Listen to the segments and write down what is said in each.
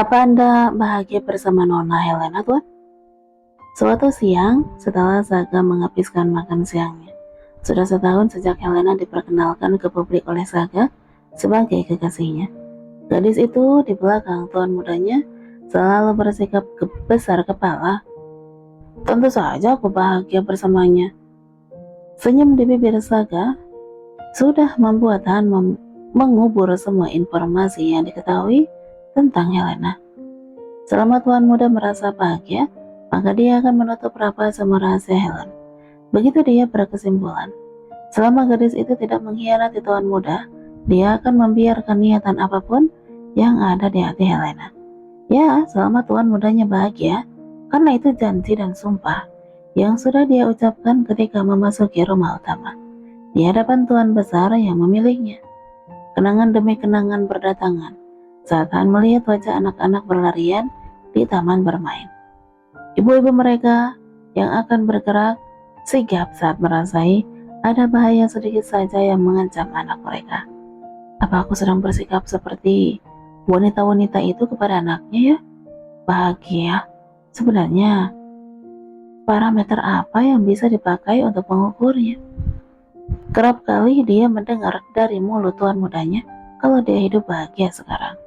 Apa Anda bahagia bersama Nona Helena, Tuan? Suatu siang, setelah Saga menghabiskan makan siangnya, sudah setahun sejak Helena diperkenalkan ke publik oleh Saga sebagai kekasihnya. Gadis itu di belakang tuan mudanya selalu bersikap besar kepala. Tentu saja aku bahagia bersamanya. Senyum di bibir Saga sudah membuat Han mengubur semua informasi yang diketahui tentang Helena. Selama tuan muda merasa bahagia, maka dia akan menutup rapat semua rahasia Helen. Begitu dia berkesimpulan. Selama gadis itu tidak mengkhianati tuan muda, dia akan membiarkan niatan apapun yang ada di hati Helena. Ya, selama tuan mudanya bahagia, karena itu janji dan sumpah yang sudah dia ucapkan ketika memasuki rumah utama, di hadapan tuan besar yang memilihnya. Kenangan demi kenangan berdatangan saat Han melihat wajah anak-anak berlarian di taman bermain. Ibu-ibu mereka yang akan bergerak sigap saat merasai ada bahaya sedikit saja yang mengancam anak mereka. Apa aku sedang bersikap seperti wanita-wanita itu kepada anaknya ya? Bahagia? Sebenarnya parameter apa yang bisa dipakai untuk mengukurnya? Kerap kali dia mendengar dari mulut tuan mudanya kalau dia hidup bahagia sekarang.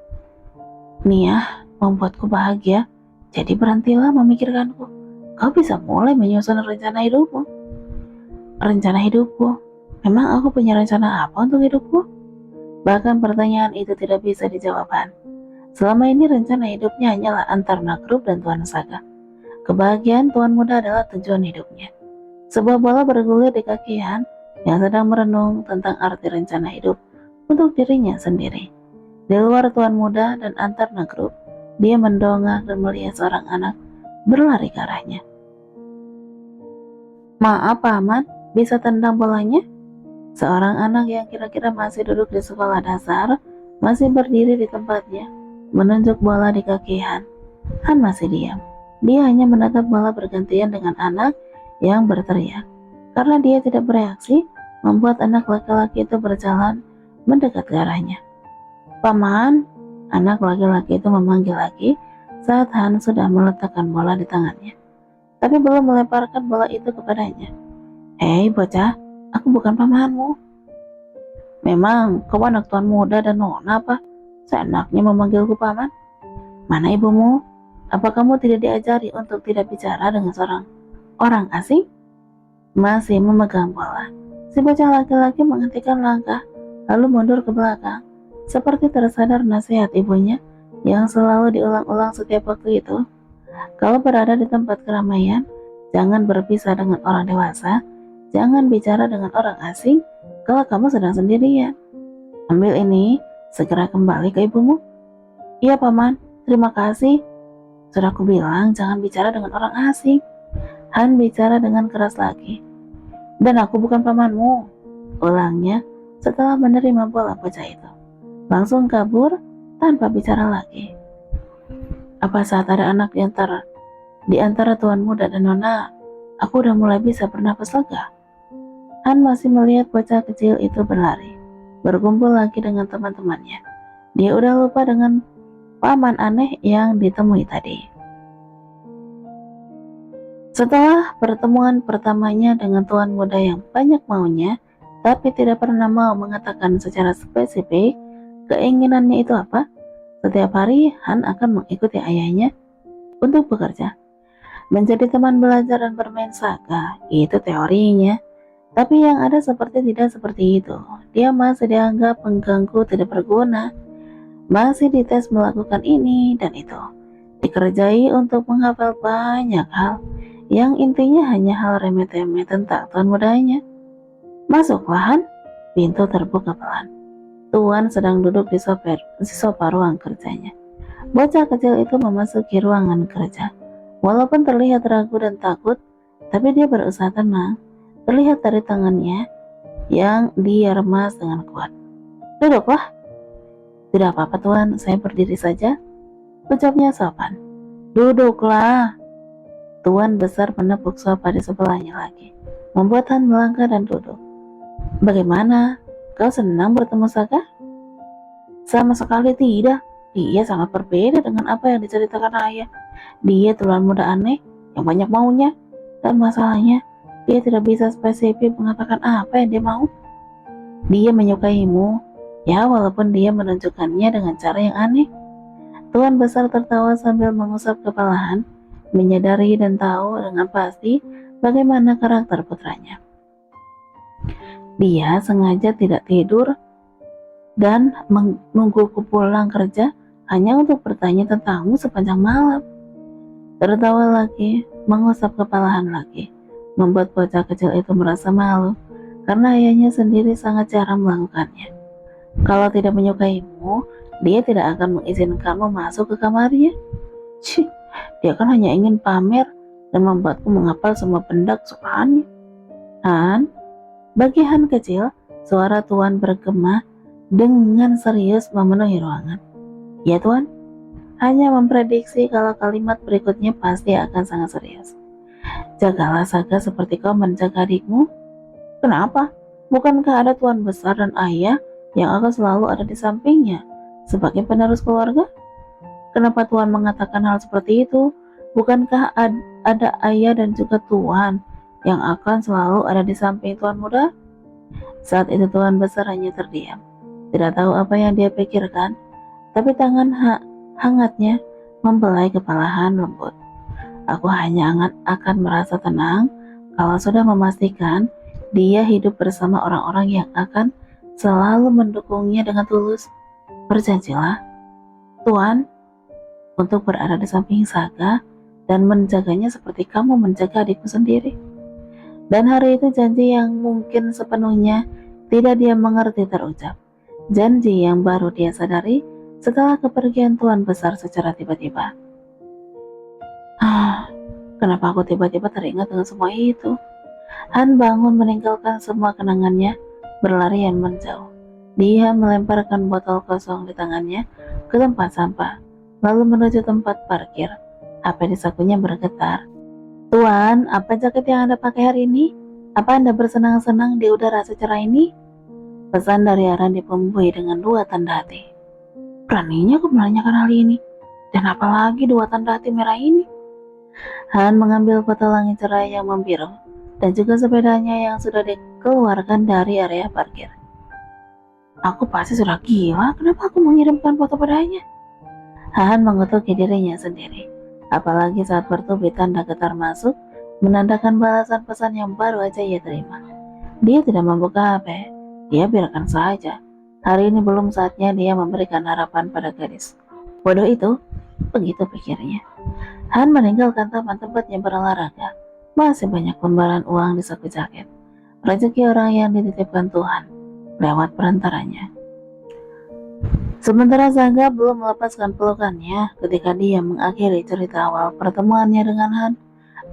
Nia membuatku bahagia, jadi berhentilah memikirkanku. Kau bisa mulai menyusun rencana hidupmu. Rencana hidupku? Memang aku punya rencana apa untuk hidupku? Bahkan pertanyaan itu tidak bisa dijawab Han. Selama ini rencana hidupnya hanyalah antar Nagrub dan Tuan Saga. Kebahagiaan Tuan Muda adalah tujuan hidupnya. Sebuah bola bergulir di kaki Han yang sedang merenung tentang arti rencana hidup untuk dirinya sendiri. Di luar Tuan Muda dan antar Nagrub, dia mendongak dan melihat seorang anak berlari ke arahnya. Maaf Paman, bisa tendang bolanya? Seorang anak yang kira-kira masih duduk di sekolah dasar, masih berdiri di tempatnya, menunjuk bola di kaki Han. Han masih diam. Dia hanya menatap bola bergantian dengan anak yang berteriak. Karena dia tidak bereaksi, membuat anak laki-laki itu berjalan mendekat ke arahnya. Paman, anak laki-laki itu memanggil lagi saat Han sudah meletakkan bola di tangannya, tapi belum melemparkan bola itu kepadanya. Hei bocah, aku bukan pamanmu. Memang kau anak tuan muda dan nona apa? Seenaknya memanggilku paman. Mana ibumu? Apa kamu tidak diajari untuk tidak bicara dengan seorang orang asing? Masih memegang bola, si bocah laki-laki menghentikan langkah, lalu mundur ke belakang, seperti tersadar nasihat ibunya yang selalu diulang-ulang setiap waktu itu. Kalau berada di tempat keramaian, jangan berpisah dengan orang dewasa, jangan bicara dengan orang asing kalau kamu sedang sendirian. Ambil ini, segera kembali ke ibumu. Iya paman, terima kasih. Sudah aku bilang jangan bicara dengan orang asing. Han bicara dengan keras lagi. Dan aku bukan pamanmu, ulangnya setelah menerima bola bocah itu. Langsung kabur tanpa bicara lagi. Apa saat ada anak di antara tuan muda dan nona, aku udah mulai bisa bernafas lega. Han masih melihat bocah kecil itu berlari, berkumpul lagi dengan teman-temannya. Dia udah lupa dengan paman aneh yang ditemui tadi. Setelah pertemuan pertamanya dengan tuan muda yang banyak maunya, tapi tidak pernah mau mengatakan secara spesifik keinginannya itu apa, setiap hari Han akan mengikuti ayahnya untuk bekerja. Menjadi teman belajar dan bermain Saga, itu teorinya. Tapi yang ada seperti tidak seperti itu. Dia masih dianggap pengganggu tidak berguna. Masih dites melakukan ini dan itu. Dikerjai untuk menghafal banyak hal yang intinya hanya hal remeh-temeh tentang tuan mudanya. Masuklah Han, pintu terbuka pelan. Tuan sedang duduk di sofa ruang kerjanya. Bocah kecil itu memasuki ruangan kerja. Walaupun terlihat ragu dan takut, tapi dia berusaha tenang. Terlihat dari tangannya yang dia remas dengan kuat. Duduklah. Tidak apa-apa tuan, saya berdiri saja, ucapnya sopan. Duduklah. Tuan besar menepuk sofa di sebelahnya lagi, membuat Han melangkah dan duduk. Bagaimana? Kau senang bertemu Saga? Sama sekali tidak. dia sangat berbeda dengan apa yang diceritakan ayah. Dia tulen muda aneh yang banyak maunya, dan masalahnya dia tidak bisa spesifik mengatakan apa yang dia mau. Dia menyukaimu, ya walaupun dia menunjukkannya dengan cara yang aneh. Tuan besar tertawa sambil mengusap kepalahan, menyadari dan tahu dengan pasti bagaimana karakter putranya. Dia sengaja tidak tidur dan menungguku pulang kerja hanya untuk bertanya tentangmu sepanjang malam. Tertawa lagi, mengusap kepalahan lagi, membuat bocah kecil itu merasa malu karena ayahnya sendiri sangat jarang melakukannya. Kalau tidak menyukaimu, dia tidak akan mengizinkanmu masuk ke kamarnya. Cih, dia kan hanya ingin pamer dan membuatku menghafal semua benda kesukaannya. Han, bagi Han kecil, suara Tuan bergema dengan serius memenuhi ruangan. Ya Tuan, hanya memprediksi kalau kalimat berikutnya pasti akan sangat serius. Jagalah Saga seperti kau menjaga adikmu. Kenapa? Bukankah ada Tuan besar dan ayah yang akan selalu ada di sampingnya sebagai penerus keluarga? Kenapa Tuan mengatakan hal seperti itu? Bukankah ada ayah dan juga Tuan yang akan selalu ada di samping Tuan muda? Saat itu Tuan besar hanya terdiam, tidak tahu apa yang dia pikirkan, tapi tangan hangatnya membelai kepala Han lembut. Aku hanya akan merasa tenang kalau sudah memastikan dia hidup bersama orang-orang yang akan selalu mendukungnya dengan tulus. Berjanjilah, Tuan, untuk berada di samping Saga dan menjaganya seperti kamu menjaga adikmu sendiri. Dan hari itu janji yang mungkin sepenuhnya tidak dia mengerti terucap. Janji yang baru dia sadari setelah kepergian Tuan besar secara tiba-tiba. Kenapa aku tiba-tiba teringat dengan semua itu? Han bangun meninggalkan semua kenangannya, berlarian menjauh. Dia melemparkan botol kosong di tangannya ke tempat sampah, lalu menuju tempat parkir. HP di sakunya bergetar. Tuan, apa jaket yang Anda pakai hari ini? Apa Anda bersenang-senang di udara secerah ini? Pesan dari Arandi Pembui dengan 2 tanda hati. Beraninya aku menanyakan hal ini. Dan apalagi 2 tanda hati merah ini? Han mengambil foto langit cerah yang membiru dan juga sepedanya yang sudah dikeluarkan dari area parkir. Aku pasti sudah gila, kenapa aku mengirimkan foto padanya? Han mengutuki dirinya sendiri, apalagi saat bertubi tanda getar masuk, menandakan balasan pesan yang baru aja ia terima. Dia tidak membuka HP, dia biarkan saja. Hari ini belum saatnya dia memberikan harapan pada gadis. Bodoh itu, begitu pikirnya. Han meninggalkan taman tempatnya berolahraga. Masih banyak lembaran uang di saku jaket. Rezeki orang yang dititipkan Tuhan lewat perantaranya. Sementara Saga belum melepaskan pelukannya ketika dia mengakhiri cerita awal pertemuannya dengan Han.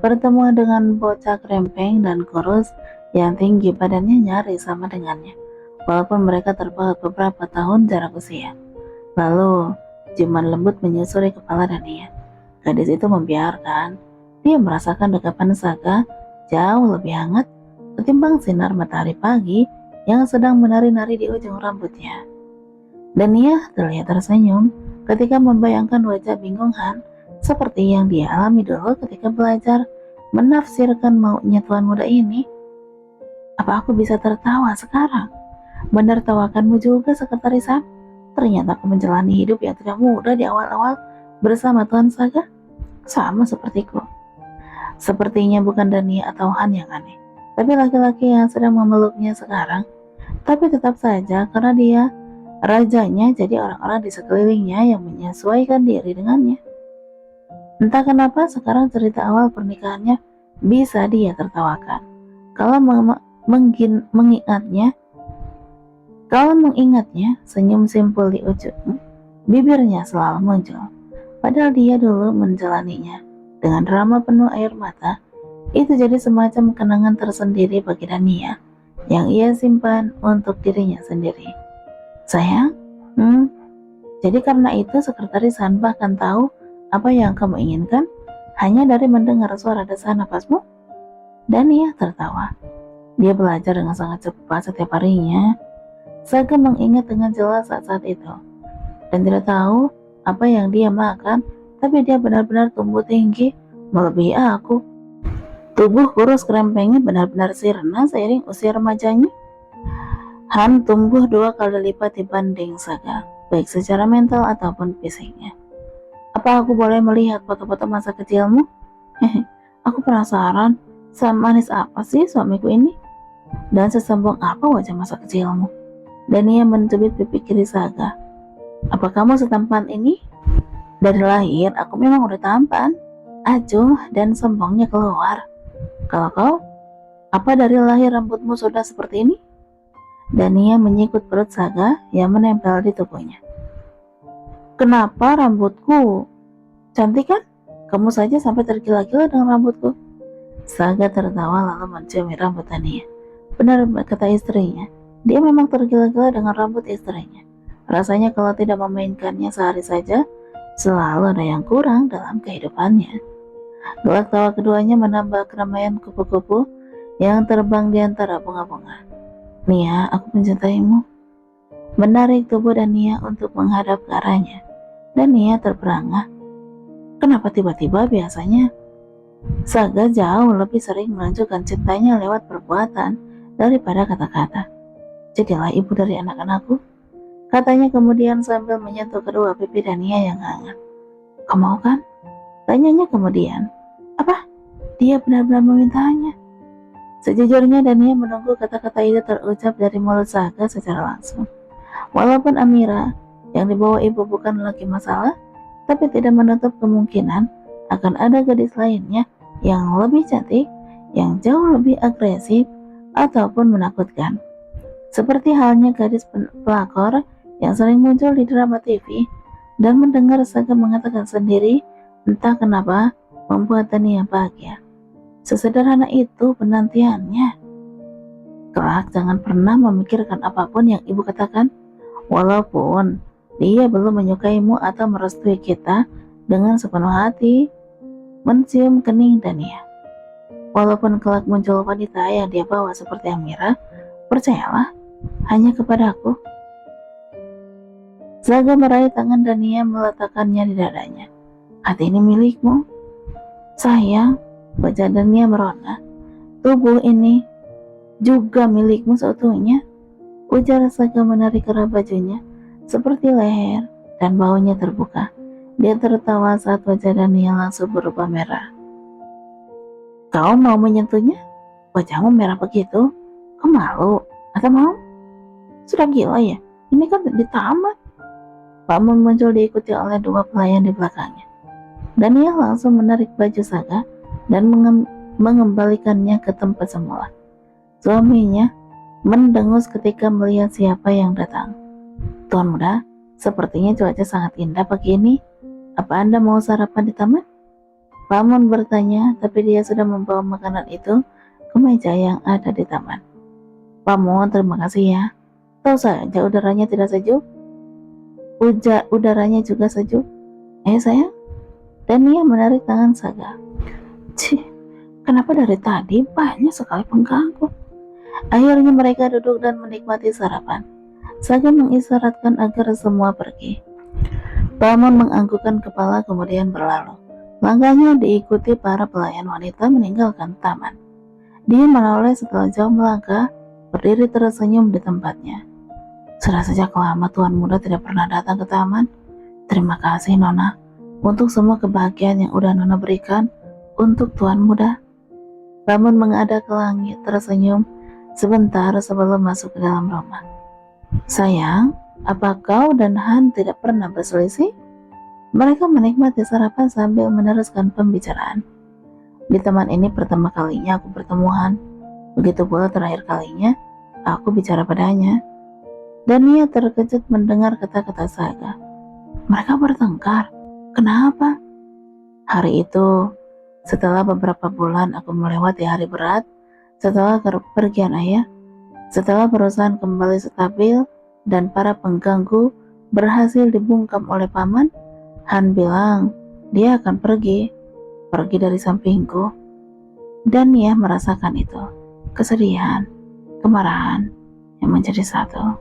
Pertemuan dengan bocah krempeng dan kurus yang tinggi badannya nyaris sama dengannya, walaupun mereka terpaut beberapa tahun jarak usia. Lalu ciuman lembut menyusuri kepala Dania. Gadis itu membiarkan dia merasakan dekapan Saga jauh lebih hangat ketimbang sinar matahari pagi yang sedang menari-nari di ujung rambutnya. Dania terlihat tersenyum ketika membayangkan wajah bingung Han seperti yang dia alami dulu ketika belajar menafsirkan maunya tuan muda ini. Apa aku bisa tertawa sekarang? Menertawakanmu juga, Sekretaris Han? Ternyata aku menjalani hidup yang tidak mudah di awal-awal bersama Tuan Saga. Sama sepertiku. Sepertinya bukan Dania atau Han yang aneh, tapi laki-laki yang sedang memeluknya sekarang. Tapi tetap saja karena dia rajanya, jadi orang-orang di sekelilingnya yang menyesuaikan diri dengannya. Entah kenapa sekarang cerita awal pernikahannya bisa dia tertawakan. Kalau mengingatnya, senyum simpul di ujung bibirnya selalu muncul. Padahal dia dulu menjalaninya dengan drama penuh air mata. Itu jadi semacam kenangan tersendiri bagi Dania yang ia simpan untuk dirinya sendiri. Sayang, jadi karena itu Sekretaris Han bahkan tahu apa yang kamu inginkan hanya dari mendengar suara desah napasmu? Dania tertawa. Dia belajar dengan sangat cepat setiap harinya. Saga mengingat dengan jelas saat-saat itu, dan tidak tahu apa yang dia makan, tapi dia benar-benar tumbuh tinggi, melebihi aku. Tubuh kurus kerempengnya benar-benar sirna seiring usia remajanya. Han tumbuh 2 kali lipat dibanding Saga, baik secara mental ataupun fisiknya. Apa aku boleh melihat foto-foto masa kecilmu? Hehe, aku penasaran, semanis apa sih suamiku ini? Dan sesombong apa wajah masa kecilmu? Dan ia mencubit pipi kiri Saga. Apa kamu setampan ini? Dari lahir aku memang udah tampan. Acuh dan sombongnya keluar. Kalau kau, apa dari lahir rambutmu sudah seperti ini? Dan ia menyikut perut Saga yang menempel di tubuhnya. Kenapa rambutku? Cantik kan? Kamu saja sampai tergila-gila dengan rambutku. Saga tertawa lalu menciumi rambut Tania. Benar kata istrinya, dia memang tergila-gila dengan rambut istrinya. Rasanya kalau tidak memainkannya sehari saja, selalu ada yang kurang dalam kehidupannya. Gelak tawa keduanya menambah keramaian kupu-kupu yang terbang di antara bunga-bunga. Nia, aku mencintaimu. Menarik tubuh Nia untuk menghadap ke arahnya. Dan Nia terperangah. Kenapa tiba-tiba biasanya? Saga jauh lebih sering menunjukkan cintanya lewat perbuatan daripada kata-kata. Jadilah ibu dari anak-anakku, katanya kemudian sambil menyentuh kedua pipi Nia yang hangat. Kau mau kan? Tanyanya kemudian. Apa? Dia benar-benar memintanya. Sejujurnya Nia menunggu kata-kata itu terucap dari mulut Saga secara langsung. Walaupun Amira yang dibawa ibu bukan lagi masalah, tapi tidak menutup kemungkinan akan ada gadis lainnya yang lebih cantik, yang jauh lebih agresif, ataupun menakutkan. Seperti halnya gadis pelakor yang sering muncul di drama TV, dan mendengar Saga mengatakan sendiri, entah kenapa membuat Nia bahagia. Sesederhana itu penantiannya. Kelak jangan pernah memikirkan apapun yang ibu katakan, walaupun dia belum menyukaimu atau merestui kita dengan sepenuh hati. Mencium kening Nia. Walaupun kelak muncul wanita yang dia bawa seperti Amira, percayalah, hanya kepadaku. Saga meraih tangan Nia meletakkannya di dadanya. Hati ini milikmu. Sayang, wajah Nia merona. Tubuh ini juga milikmu seutuhnya. Ujar Saga menarik kerah bajunya, seperti leher dan baunya terbuka. Dia tertawa saat wajah Nia langsung berubah merah. Kau mau menyentuhnya? Wajahmu merah begitu? Kau malu? Atau mau? Sudah gila ya? Ini kan di taman. Paman muncul diikuti oleh 2 pelayan di belakangnya. Nia langsung menarik baju Saga dan mengembalikannya ke tempat semula. Suaminya mendengus ketika melihat siapa yang datang. Tuan muda, sepertinya cuaca sangat indah pagi ini. Apa Anda mau sarapan di taman? Paman bertanya, tapi dia sudah membawa makanan itu ke meja yang ada di taman. Paman, terima kasih ya. Tahu saja udaranya tidak sejuk. Udaranya juga sejuk. Sayang. Dan Nia menarik tangan Saga. Cih, kenapa dari tadi banyak sekali pengganggu? Akhirnya mereka duduk dan menikmati sarapan. Saga mengisyaratkan agar semua pergi. Paman menganggukkan kepala kemudian berlalu. Langkahnya diikuti para pelayan wanita meninggalkan taman. Dia menoleh setelah jauh melangkah, berdiri tersenyum di tempatnya. Sudah sejak lama Tuan Muda tidak pernah datang ke taman. Terima kasih Nona untuk semua kebahagiaan yang udah Nona berikan untuk Tuan Muda. Paman menghadap ke langit tersenyum sebentar sebelum masuk ke dalam rumah. Sayang, apa kau dan Han tidak pernah berselisih? Mereka menikmati sarapan sambil meneruskan pembicaraan. Di taman ini pertama kalinya aku bertemu Han. Begitu pula terakhir kalinya aku bicara padanya. Dan Nia terkejut mendengar kata-kata Saga. Mereka bertengkar. Kenapa? Hari itu, setelah beberapa bulan aku melewati hari berat, setelah kepergian ayah, setelah perusahaan kembali stabil dan para pengganggu berhasil dibungkam oleh paman, Han bilang dia akan pergi dari sampingku. Dan Nia merasakan itu, kesedihan, kemarahan yang menjadi satu.